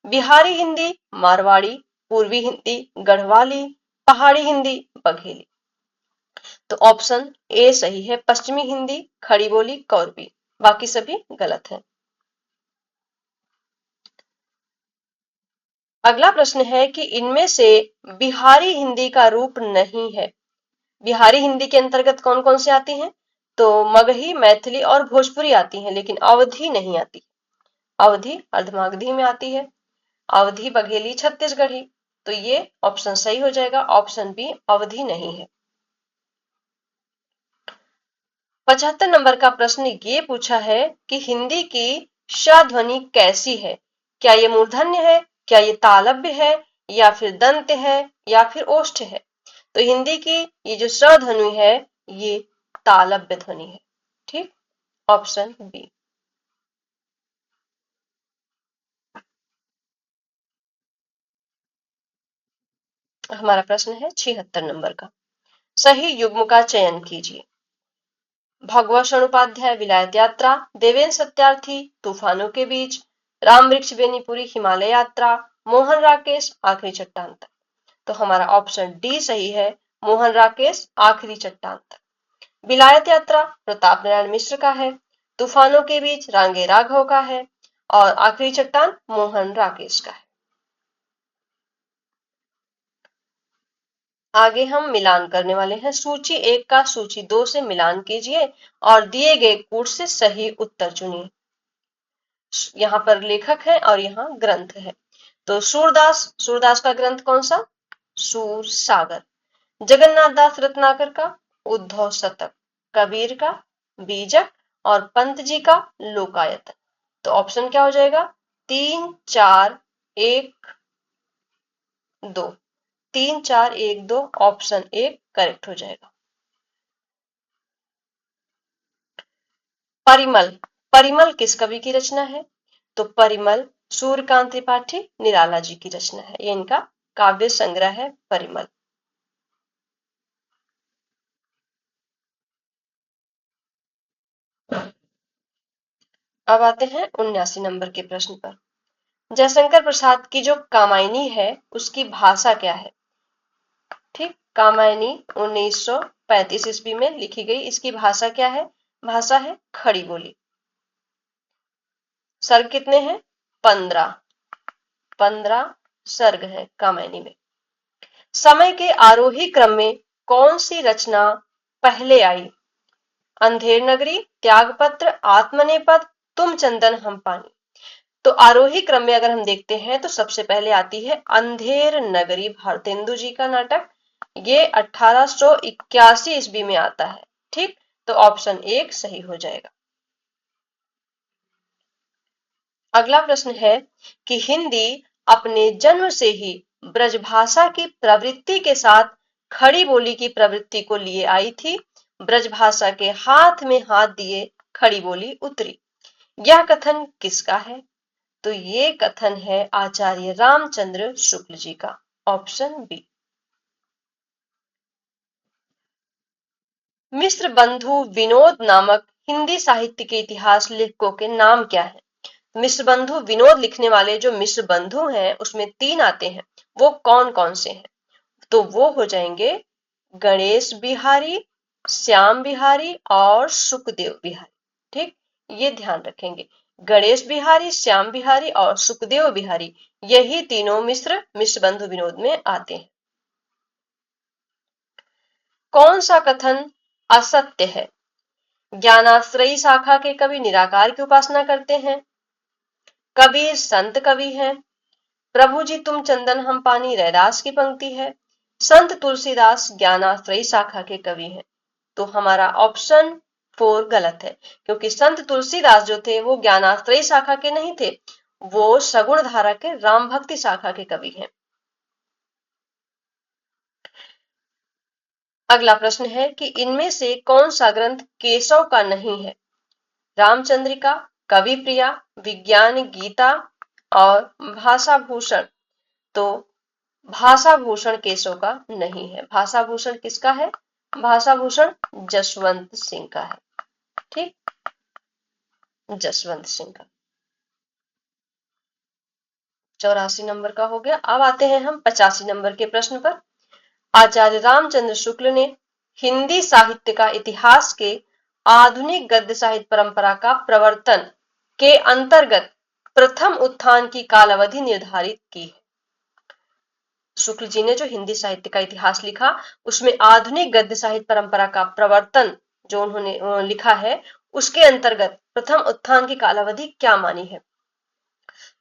बिहारी हिंदी मारवाड़ी, पूर्वी हिंदी गढ़वाली, पहाड़ी हिंदी बघेली। तो ऑप्शन ए सही है, पश्चिमी हिंदी खड़ी बोली कौरवी, बाकी सभी गलत हैं। अगला प्रश्न है कि इनमें से बिहारी हिंदी का रूप नहीं है। बिहारी हिंदी के अंतर्गत कौन कौन से आती हैं? तो मगही, मैथिली और भोजपुरी आती हैं, लेकिन अवधी नहीं आती। अवधी अर्धमागधी में आती है, अवधी बघेली छत्तीसगढ़ी। तो ये ऑप्शन सही हो जाएगा, ऑप्शन बी अवधी नहीं है। 75 नंबर का प्रश्न ये पूछा है कि हिंदी की श ध्वनि कैसी है? क्या ये मूर्धन्य है, क्या ये तालव्य है, या फिर दंत है, या फिर ओष्ठ है? तो हिंदी की ये जो स ध्वनि है ये तालव्य ध्वनि है। ठीक, ऑप्शन बी। हमारा प्रश्न है 76 नंबर का, सही युग्म का चयन कीजिए। भगवत उपाध्याय विलायत यात्रा, देवेंद्र सत्यार्थी तूफानों के बीच, राम वृक्ष बेनीपुरी हिमालय यात्रा, मोहन राकेश आखिरी चट्टान तक। तो हमारा ऑप्शन डी सही है, मोहन राकेश आखिरी चट्टान तक। विलायत यात्रा प्रताप नारायण मिश्र का है, तूफानों के बीच रांगे राघव का है, और आखिरी चट्टान मोहन राकेश का है। आगे हम मिलान करने वाले हैं। सूची 1 का सूची 2 से मिलान कीजिए और दिए गए कूट से सही उत्तर चुनिए। यहाँ पर लेखक है और यहाँ ग्रंथ है। तो सूरदास, सूरदास का ग्रंथ कौन सा? सूर सागर। जगन्नाथ दास रत्नाकर का उद्धव शतक, कबीर का बीजक और पंत जी का लोकायतन। तो ऑप्शन क्या हो जाएगा? 3 4 1 2, 3 4 1 2, ऑप्शन ए करेक्ट हो जाएगा। परिमल, परिमल किस कवि की रचना है? तो परिमल सूर्यकांत त्रिपाठी निराला जी की रचना है, ये इनका काव्य संग्रह है परिमल। अब आते हैं 79 नंबर के प्रश्न पर। जयशंकर प्रसाद की जो कामायनी है उसकी भाषा क्या है? ठीक, कामायनी 1935 ईस्वी में लिखी गई, इसकी भाषा क्या है? भाषा है खड़ी बोली। सर्ग कितने हैं? 15, 15 सर्ग है कामायनी में। समय के आरोही क्रम में कौन सी रचना पहले आई? अंधेर नगरी, त्यागपत्र, आत्मनेपद, तुम चंदन हम पानी। तो आरोही क्रम में अगर हम देखते हैं तो सबसे पहले आती है अंधेर नगरी, भारतेंदु जी का नाटक। ये 1881 ईस्वी में आता है। ठीक, तो ऑप्शन 1 सही हो जाएगा। अगला प्रश्न है कि हिंदी अपने जन्म से ही ब्रजभाषा की प्रवृत्ति के साथ खड़ी बोली की प्रवृत्ति को लिए आई थी। ब्रजभाषा के हाथ में हाथ दिए खड़ी बोली उतरी। यह कथन किसका है? तो ये कथन है आचार्य रामचंद्र शुक्ल जी का। Option B. मिश्र बंधु विनोद नामक हिंदी साहित्य के इतिहास लेखकों के नाम क्या है? मिश्र बंधु विनोद लिखने वाले जो मिश्र बंधु हैं उसमें 3 आते हैं। वो कौन कौन से हैं? तो वो हो जाएंगे गणेश बिहारी, श्याम बिहारी और सुखदेव बिहारी। ठीक, ये ध्यान रखेंगे। गणेश बिहारी, श्याम बिहारी और सुखदेव बिहारी, यही तीनों मिश्र बंधु विनोद में आते हैं। कौन सा कथन असत्य है? ज्ञानाश्रयी शाखा के कवि निराकार की उपासना करते हैं। कबीर संत कवि हैं। प्रभु जी तुम चंदन हम पानी रैदास की पंक्ति है। संत तुलसीदास ज्ञानाश्रयी शाखा के कवि हैं। तो हमारा ऑप्शन 4 गलत है, क्योंकि संत तुलसीदास जो थे वो ज्ञानाश्रयी शाखा के नहीं थे, वो सगुण धारा के राम भक्ति शाखा के कवि हैं। अगला प्रश्न है कि इनमें से कौन सा ग्रंथ केशव का नहीं है? रामचंद्रिका, कवि प्रिया, विज्ञान गीता और भाषा भूषण। तो भाषा भूषण केशव का नहीं है। भाषा भूषण किसका है? भाषा भूषण जसवंत सिंह का है। ठीक, जसवंत सिंह का। 84 नंबर का हो गया। अब आते हैं हम 85 नंबर के प्रश्न पर। आचार्य रामचंद्र शुक्ल ने हिंदी साहित्य का इतिहास के आधुनिक गद्य साहित्य परंपरा का प्रवर्तन के अंतर्गत प्रथम उत्थान की कालावधि निर्धारित की है। शुक्ल जी ने जो हिंदी साहित्य का इतिहास लिखा उसमें आधुनिक गद्य साहित्य परंपरा का प्रवर्तन जो उन्होंने लिखा है उसके अंतर्गत प्रथम उत्थान की कालावधि क्या मानी है?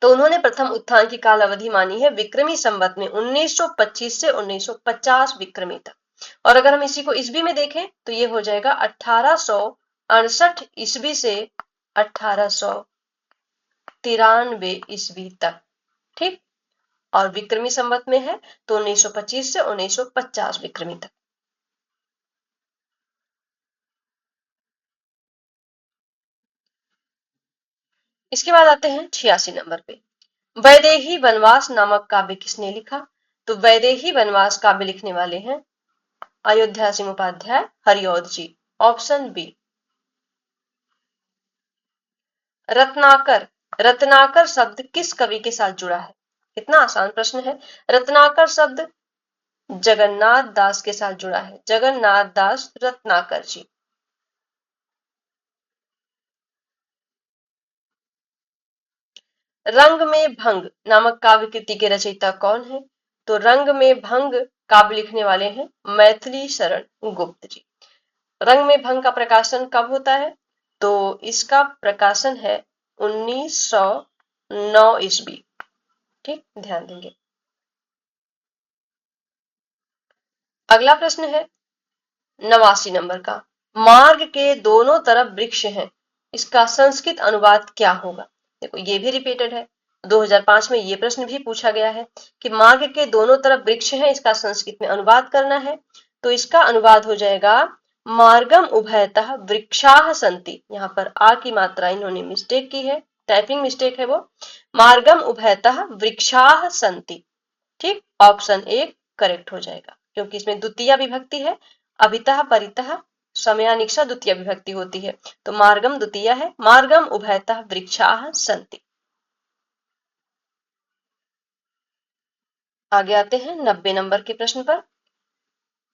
तो उन्होंने प्रथम उत्थान की कालावधि मानी है विक्रमी संवत में 1925 से 1950 विक्रमी तक। और अगर हम इसी को ईस्वी में देखें तो ये हो जाएगा 1868 ईस्वी से 1893 ईस्वी तक। ठीक, और विक्रमी संवत में है तो 1925 से 1950 विक्रमी तक। इसके बाद आते हैं 86 नंबर पे। वैदेही वनवास नामक काव्य किसने लिखा? तो वैदेही वनवास काव्य लिखने वाले हैं अयोध्या सिंह उपाध्याय, हरिऔध जी। Option B. रत्नाकर, रत्नाकर शब्द किस कवि के साथ जुड़ा है? कितना आसान प्रश्न है। रत्नाकर शब्द जगन्नाथ दास के साथ जुड़ा है। जगन्नाथ दास रत्नाकर जी। रंग में भंग नामक काव्य कृति के रचयिता कौन है? तो रंग में भंग काव्य लिखने वाले हैं मैथिली शरण गुप्त जी। रंग में भंग का प्रकाशन कब होता है? तो इसका प्रकाशन है 1909 ईस्वी। ठीक, ध्यान देंगे। अगला प्रश्न है 89 नंबर का। मार्ग के दोनों तरफ वृक्ष हैं, इसका संस्कृत अनुवाद क्या होगा? देखो ये भी रिपीटेड है। 2005 में ये प्रश्न भी पूछा गया है कि मार्ग के दोनों तरफ वृक्ष हैं, इसका संस्कृत में अनुवाद करना है। तो इसका अनुवाद हो जाएगा मार्गम उभयतः वृक्षाः सन्ति। यहाँ पर आ की मात्रा इन्होंने मिस्टेक की है, टाइपिंग मिस्टेक है वो। मार्गम उभयतः वृक्षाः सन्ति। ठीक, ऑप्शन 1 करेक्ट हो जाएगा, क्योंकि इसमें द्वितीय विभक्ति है। अभितः परितः समयानिक्षा द्वितीय विभक्ति होती है, तो मार्गम द्वितीय है। मार्गम उभयतः वृक्षाः सन्ति। आगे आते हैं 90 नंबर के प्रश्न पर।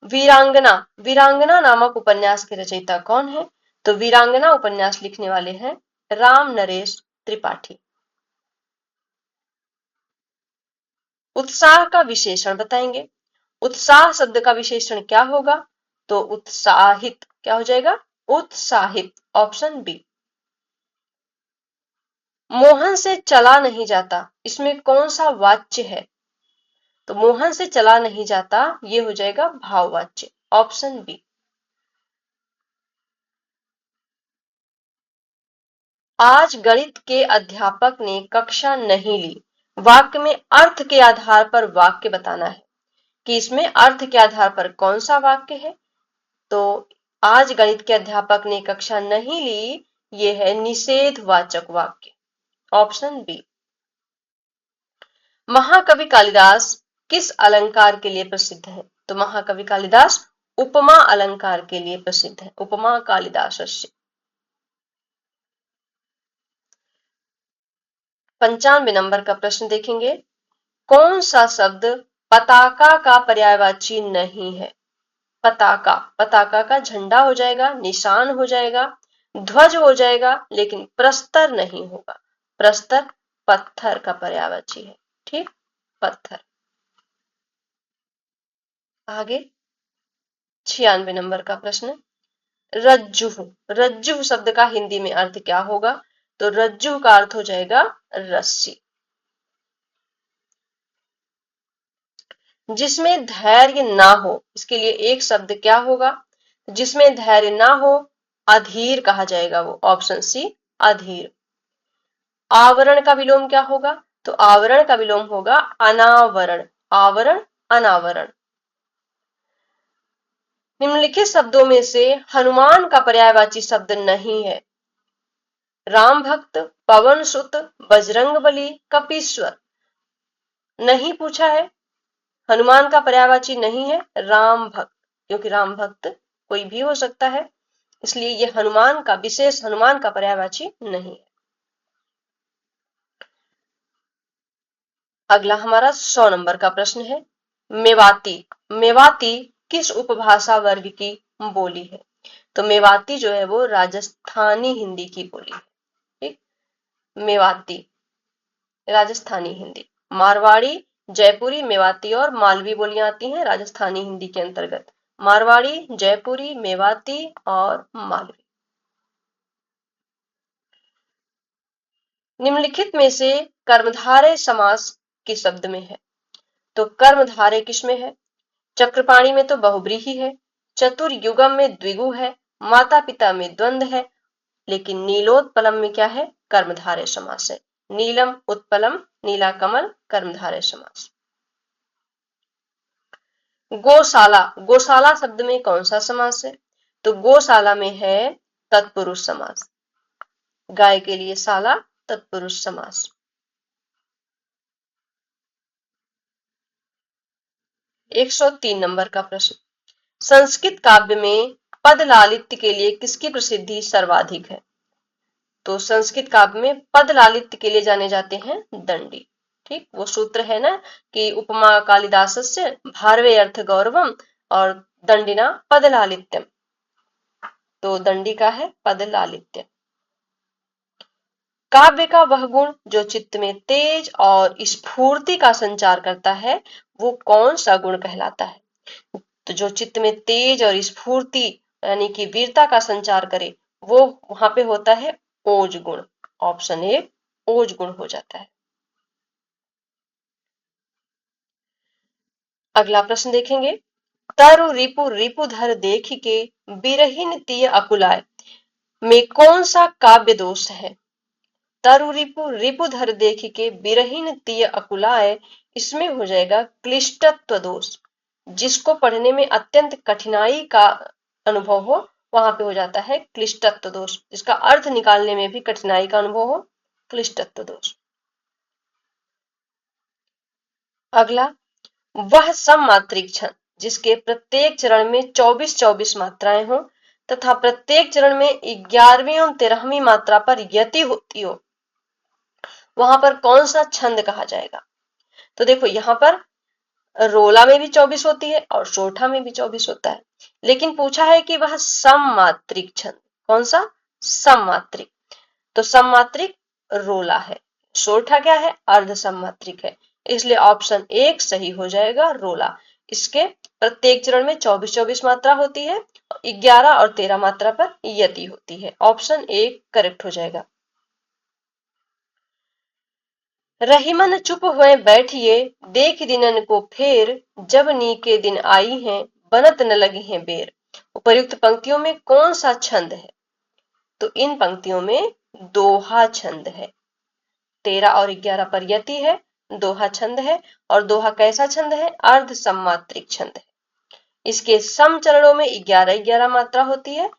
वीरांगना, वीरांगना नामक उपन्यास के रचयिता कौन है? तो वीरांगना उपन्यास लिखने वाले हैं राम नरेश त्रिपाठी। उत्साह का विशेषण बताएंगे। उत्साह शब्द का विशेषण क्या होगा? तो उत्साहित। क्या हो जाएगा? उत्साहित, ऑप्शन बी। मोहन से चला नहीं जाता, इसमें कौन सा वाच्य है? तो मोहन से चला नहीं जाता, ये हो जाएगा भाववाच्य, ऑप्शन बी। आज गणित के अध्यापक ने कक्षा नहीं ली, वाक्य में अर्थ के आधार पर वाक्य बताना है कि इसमें अर्थ के आधार पर कौन सा वाक्य है। तो आज गणित के अध्यापक ने कक्षा नहीं ली, ये है निषेधवाचक वाक्य, ऑप्शन बी। महाकवि कालिदास किस अलंकार के लिए प्रसिद्ध है? तो महाकवि कालिदास उपमा अलंकार के लिए प्रसिद्ध है, उपमा कालिदासस्य। 95 नंबर का प्रश्न देखेंगे। कौन सा शब्द पताका का पर्यायवाची नहीं है? पताका, पताका का झंडा हो जाएगा, निशान हो जाएगा, ध्वज हो जाएगा, लेकिन प्रस्तर नहीं होगा। प्रस्तर पत्थर का पर्यायवाची है, ठीक, पत्थर। आगे 96 नंबर का प्रश्न, रज्जु। रज्जु शब्द का हिंदी में अर्थ क्या होगा? तो रज्जु का अर्थ हो जाएगा रस्सी। जिसमें धैर्य ना हो, इसके लिए एक शब्द क्या होगा? जिसमें धैर्य ना हो, अधीर कहा जाएगा वो, ऑप्शन सी, अधीर। आवरण का विलोम क्या होगा? तो आवरण का विलोम होगा अनावरण, आवरण, अनावरण। निम्नलिखित शब्दों में से हनुमान का पर्यायवाची शब्द नहीं है। राम भक्त, पवन सुत, बजरंगबली, कपीश्वर। नहीं पूछा है, हनुमान का पर्यायवाची नहीं है राम भक्त, क्योंकि राम भक्त कोई भी हो सकता है, इसलिए यह हनुमान का, विशेष हनुमान का पर्यायवाची नहीं है। अगला हमारा 100 नंबर का प्रश्न है, मेवाती। मेवाती किस उपभाषा वर्ग की बोली है? तो मेवाती जो है वो राजस्थानी हिंदी की बोली है, ठीक, मेवाती राजस्थानी हिंदी। मारवाड़ी, जयपुरी, मेवाती और मालवी बोलियां आती हैं राजस्थानी हिंदी के अंतर्गत। मारवाड़ी, जयपुरी, मेवाती और मालवी। निम्नलिखित में से कर्मधारय समास किस शब्द में है? तो कर्मधारय किसमें है? चक्रपाणी में तो बहुब्रीहि है, चतुर्युगम में द्विगु है, माता पिता में द्वंद्व है, लेकिन नीलोत्पलम में क्या है? कर्मधारय समास है। नीलम उत्पलम, नीला कमल, कर्मधारय समास। गौशाला, गौशाला शब्द में कौन सा समास है? तो गौशाला में है तत्पुरुष समास, गाय के लिए शाला, तत्पुरुष समास। 103 नंबर का प्रश्न, संस्कृत काव्य में पद लालित्य के लिए किसकी प्रसिद्धि सर्वाधिक है? तो संस्कृत काव्य में पद लालित्य के लिए जाने जाते हैं दंडी, ठीक, वो सूत्र है ना कि उपमा कालिदासस्य भारवे अर्थ गौरवम और दंडिना पद लालित्यम, तो दंडी का है पद लालित्य। काव्य का वह गुण जो चित्त में तेज और स्फूर्ति का संचार करता है, वो कौन सा गुण कहलाता है? तो जो चित्त में तेज और स्फूर्ति यानी कि वीरता का संचार करे, वो वहां पे होता है ओज गुण, ऑप्शन ए, ओज गुण हो जाता है। अगला प्रश्न देखेंगे, तरु रिपु रिपुधर देख के बिरहिन तिय अकुलाय में कौन सा काव्य दोष है? तरु रिपु रिपुधर देख के बिरहिन तिय अकुलाय, इसमें हो जाएगा क्लिष्टत्व दोष। जिसको पढ़ने में अत्यंत कठिनाई का अनुभव हो, वहां पे हो जाता है क्लिष्टत्व दोष, जिसका अर्थ निकालने में भी कठिनाई का अनुभव हो, क्लिष्टत्व दोष। अगला, वह सममात्रिक छंद जिसके प्रत्येक चरण में 24-24 मात्राएं हो तथा प्रत्येक चरण में 11वीं एवं 13वीं मात्रा पर यति होती हो, वहां पर कौन सा छंद कहा जाएगा? तो देखो यहां पर रोला में भी 24 होती है और सोठा में भी 24 होता है, लेकिन पूछा है कि वह सममात्रिक छंद कौन सा? सममात्रिक, तो सममात्रिक रोला है, सोठा क्या है? अर्ध सममात्रिक है, इसलिए ऑप्शन एक सही हो जाएगा रोला। इसके प्रत्येक चरण में 24-24 मात्रा होती है, 11 और 13 मात्रा पर यति होती है। ऑप्शन ए करेक्ट हो जाएगा। रहीमन चुप हुए बैठिए, देख दिनन को फेर, जब नी के दिन आई हैं, बनत न लगी हैं बेर। उपर्युक्त पंक्तियों में कौन सा छंद है? तो इन पंक्तियों में दोहा छंद है। 13 और 11 पर यति है, दोहा छंद है, और दोहा कैसा छंद है? अर्ध सम्मात्रिक छंद है। इसके सम चरणों में 11-11 मात्रा होती है,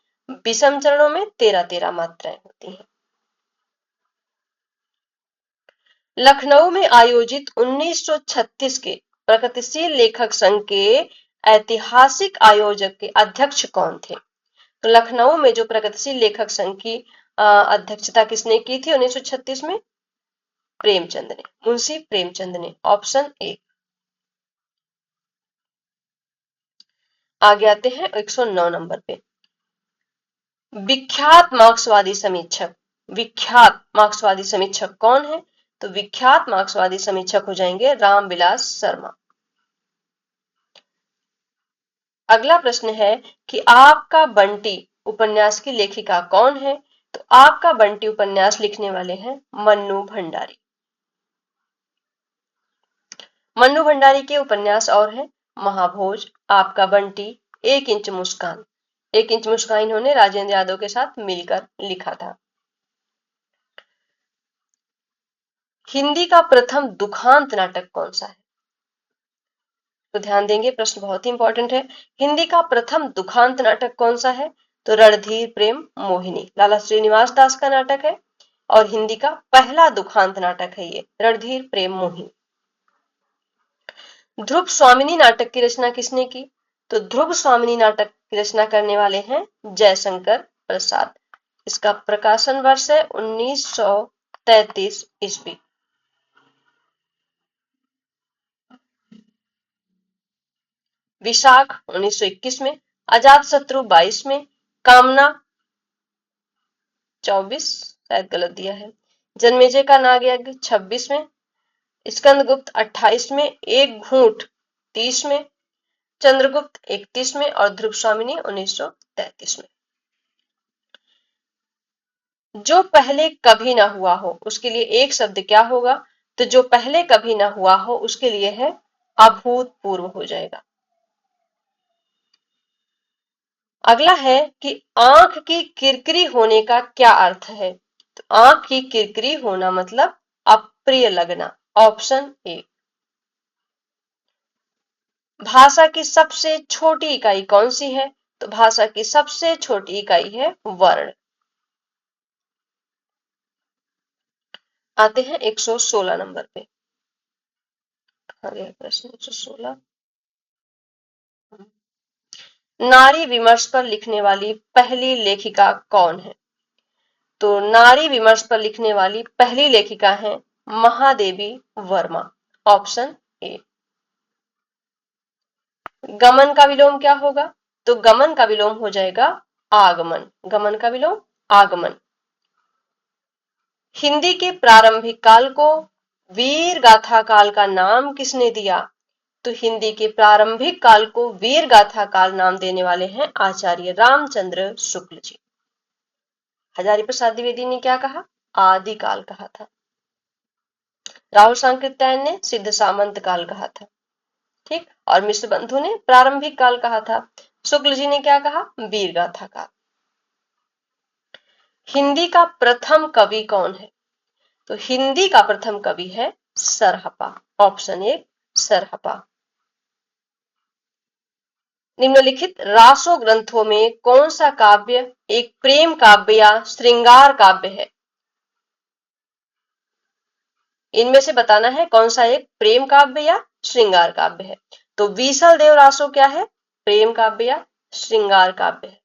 विषम चरणों में 13-13 मात्राएं होती हैं। लखनऊ में आयोजित 1936 के प्रगतिशील लेखक संघ के ऐतिहासिक आयोजक के अध्यक्ष कौन थे? तो लखनऊ में जो प्रगतिशील लेखक संघ की अध्यक्षता किसने की थी 1936 में? प्रेमचंद ने, मुंशी प्रेमचंद ने। Option A. आगे आते हैं 109 नंबर पे। विख्यात मार्क्सवादी समीक्षक, विख्यात मार्क्सवादी समीक्षक कौन है? तो विख्यात मार्क्सवादी समीक्षक हो जाएंगे रामविलास शर्मा। अगला प्रश्न है कि आपका बंटी उपन्यास की लेखिका कौन है? तो आपका बंटी उपन्यास लिखने वाले हैं मन्नू भंडारी। मन्नू भंडारी के उपन्यास और हैं महाभोज, आपका बंटी, एक इंच मुस्कान। एक इंच मुस्कान इन्होंने राजेंद्र यादव के साथ मिलकर लिखा था। हिंदी का प्रथम दुखांत नाटक कौन सा है? तो ध्यान देंगे, प्रश्न बहुत ही इंपॉर्टेंट है। हिंदी का प्रथम दुखांत नाटक कौन सा है? तो रणधीर प्रेम मोहिनी, लाला श्रीनिवास दास का नाटक है, और हिंदी का पहला दुखांत नाटक है ये रणधीर प्रेम मोहिनी। ध्रुव स्वामिनी नाटक की रचना किसने की? तो ध्रुव स्वामिनी नाटक की रचना करने वाले हैं जयशंकर प्रसाद। इसका प्रकाशन वर्ष है 1933 ईस्वी। विशाख 1921 में, अजातशत्रु 22 में, कामना 24 शायद गलत दिया है, जन्मेजय का नागयज्ञ 26 में, स्कंदगुप्त 28 में, एक घूंट 30 में, चंद्रगुप्त 31 में, और ध्रुव स्वामिनी 1933 में। जो पहले कभी ना हुआ हो उसके लिए एक शब्द क्या होगा? तो जो पहले कभी ना हुआ हो उसके लिए है अभूतपूर्व हो जाएगा। अगला है कि आंख की किरकिरी होने का क्या अर्थ है? तो आंख की किरकिरी होना मतलब अप्रिय लगना। Option A. भाषा की सबसे छोटी इकाई कौन सी है? तो भाषा की सबसे छोटी इकाई है वर्ण। आते हैं 116 नंबर पे। अगला प्रश्न 116। नारी विमर्श पर लिखने वाली पहली लेखिका कौन है? तो नारी विमर्श पर लिखने वाली पहली लेखिका है महादेवी वर्मा। Option A. गमन का विलोम क्या होगा? तो गमन का विलोम हो जाएगा आगमन। गमन का विलोम आगमन। हिंदी के प्रारंभिक काल को वीर गाथा काल का नाम किसने दिया? तो हिंदी के प्रारंभिक काल को वीर गाथा काल नाम देने वाले हैं आचार्य रामचंद्र शुक्ल जी। हजारी प्रसाद द्विवेदी ने क्या कहा? आदिकाल कहा था। राहुल सांकृत्यायन ने सिद्ध सामंत काल कहा था। ठीक, और मिश्र बंधु ने प्रारंभिक काल कहा था। शुक्ल जी ने क्या कहा? वीर गाथा काल। हिंदी का प्रथम कवि कौन है? तो हिंदी का प्रथम कवि है सरहपा। Option A Sarahapa. निम्नलिखित रासो ग्रंथों में कौन सा काव्य एक प्रेम काव्य या श्रृंगार काव्य है? इनमें से बताना है कौन सा एक प्रेम काव्य या श्रृंगार काव्य है। तो बीसल देव रासो क्या है? प्रेम काव्य या श्रृंगार काव्य है।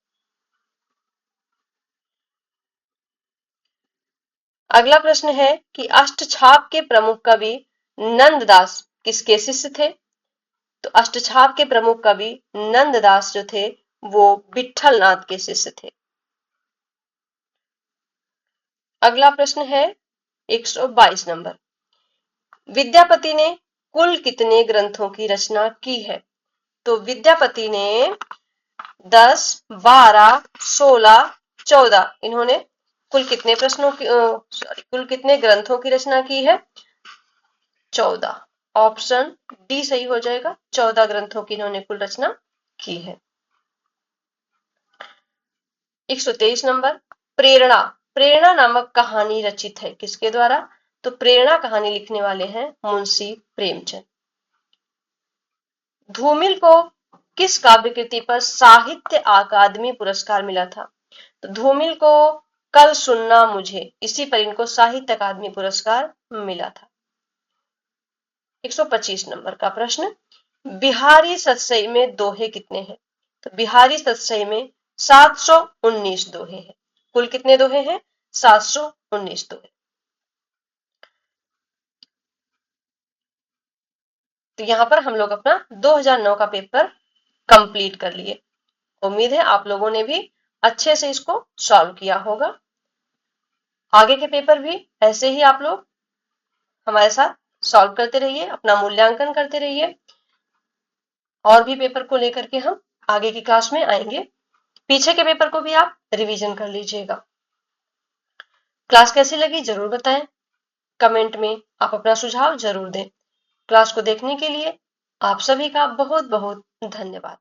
अगला प्रश्न है कि अष्टछाप के प्रमुख कवि नंददास किसके शिष्य थे? तो अष्टछाप के प्रमुख कवि नंददास जो थे वो विठल नाथ के शिष्य थे। अगला प्रश्न है 122 नंबर। विद्यापति ने कुल कितने ग्रंथों की रचना की है? तो विद्यापति ने 10, 12, 16, 14 इन्होंने कुल कितने कुल कितने ग्रंथों की रचना की है? 14। ऑप्शन डी सही हो जाएगा। 14 ग्रंथों की इन्होंने कुल रचना की है। 123 नंबर, प्रेरणा। प्रेरणा नामक कहानी रचित है किसके द्वारा? तो प्रेरणा कहानी लिखने वाले हैं मुंशी प्रेमचंद। धूमिल को किस काव्य कृति पर साहित्य अकादमी पुरस्कार मिला था? तो धूमिल को कल सुनना मुझे, इसी पर इनको साहित्य अकादमी पुरस्कार मिला था। 125 नंबर का प्रश्न, बिहारी सतसई में दोहे कितने हैं? तो बिहारी सतसई में 719 दोहे हैं। कुल कितने दोहे हैं? 719 दोहे। तो यहां पर हम लोग अपना 2009 का पेपर कंप्लीट कर लिए। उम्मीद है आप लोगों ने भी अच्छे से इसको सॉल्व किया होगा। आगे के पेपर भी ऐसे ही आप लोग हमारे साथ सॉल्व करते रहिए, अपना मूल्यांकन करते रहिए। और भी पेपर को लेकर के हम आगे की क्लास में आएंगे। पीछे के पेपर को भी आप रिवीजन कर लीजिएगा। क्लास कैसी लगी जरूर बताएं। कमेंट में आप अपना सुझाव जरूर दें। क्लास को देखने के लिए आप सभी का बहुत बहुत धन्यवाद।